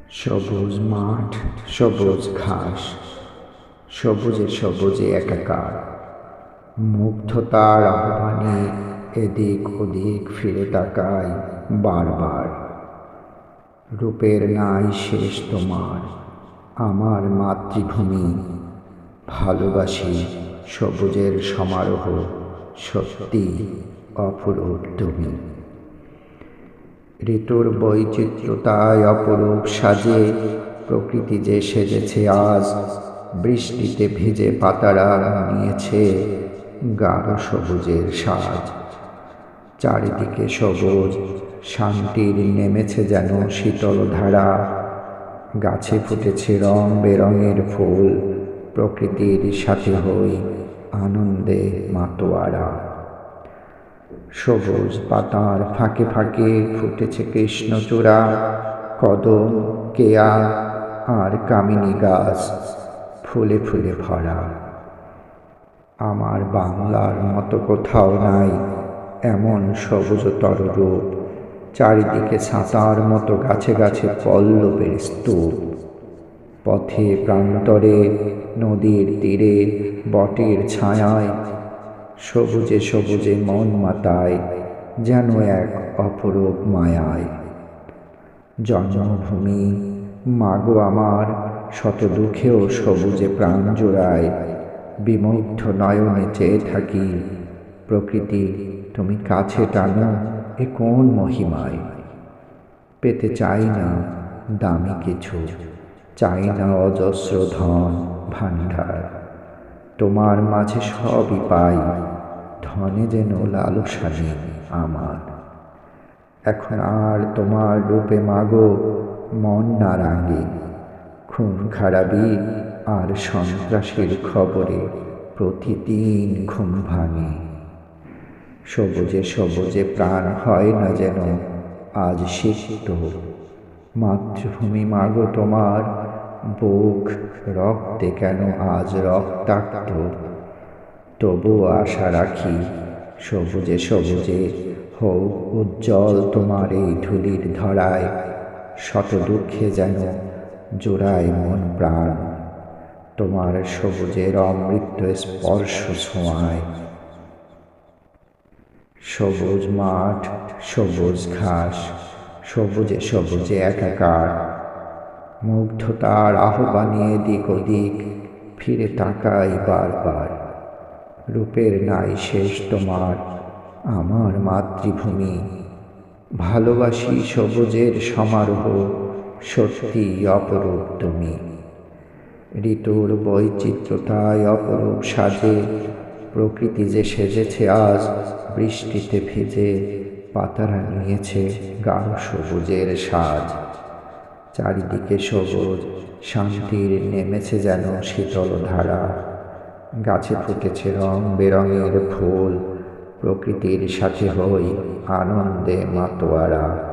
সবুজ মাঠ, সবুজ ঘাস, সবুজে সবুজে একাকার। মুগ্ধতার আহ্বানে এদিক ওদিক ফিরে তাকাই বারবার। রূপের নাই শেষ তোমার, আমার মাতৃভূমি। ভালোবাসি সবুজের সমারোহ, সত্যি অপরূপ তুমি। ঋতুর বৈচিত্র্যতায় অপরূপ সাজে প্রকৃতি যে সেজেছে আজ। বৃষ্টিতে ভিজে পাতারা নিয়েছে গাঢ় সবুজের সাজ। চারিদিকে সবুজ, শান্তির নেমেছে যেন শীতল ধারা। গাছে ফুটেছে রং বেরঙের ফুল, প্রকৃতির সাথে হই আনন্দে মাতোয়ারা। সবুজ পাতার ফাঁকে ফাঁকে ফুটেছে কৃষ্ণচূড়া, কদম, কেয়া আর কামিনী গাছ ফুলে ফুলে ভরা। আমার বাংলার মতো কোথাও নাই এমন সবুজতর রূপ। চারিদিকে ছাতার মতো গাছে গাছে পল্লবের স্তূপ। পথে প্রান্তরে, নদীর তীরে, বটের ছায়ায় সবুজে সবুজে মন মাতায় যেন এক অপরূপ মায়ায়। জন্মভূমি মাগো আমার, শত দুঃখেও সবুজে প্রাণ জোড়ায়। বিমুগ্ধ নয়নে চেয়ে থাকি প্রকৃতি, তুমি কাছে টানো এ কোন মহিমায়। পেতে চাই না দামি কিছু, চাই না অজস্র ধন ভাণ্ডার। তোমার মাঝে সবই পাই, ধনে যেন লালসা নেই আমার। এখন আর তোমার রূপে মাগো মন না রাঙে, খুন খারাপি আর সন্ত্রাসের খবরে প্রতিদিন ঘুম ভাঙে। সবুজে সবুজে প্রাণ হয় না যেন আজ সিক্ত। মাতৃভূমি মাগো তোমার, বুক রক্তে কেন আজ রক্তাক্ত। তবুও আশা রাখি সবুজে সবুজে হোক উজ্জ্বল তোমার এই ধুলির ধরায়। শত দুঃখে যেন জোড়ায় মন প্রাণ, তোমার সবুজের অমৃত স্পর্শ ছোঁয়ায়। সবুজ মাঠ, সবুজ ঘাস, সবুজে সবুজে একাকার। মুগ্ধতার আহ্বানে এদিক ওদিক ফিরে তাকাই বারবার। রূপের নাই শেষ তোমার, আমার মাতৃভূমি। ভালোবাসি সবুজের সমারোহ, সত্যি অপরূপ তুমি। ঋতুর বৈচিত্র্যতায় অপরূপ সাজে প্রকৃতি যে সেজেছে আজ। বৃষ্টিতে ভিজে পাতারা নিয়েছে গাঢ় সবুজের সাজ। চারিদিকে সবুজ, শান্তির নেমেছে যেন শীতল ধারা। গাছে ফুটেছে রং বেরঙের ফুল, প্রকৃতির সাথে হই আনন্দে মাতোয়ারা।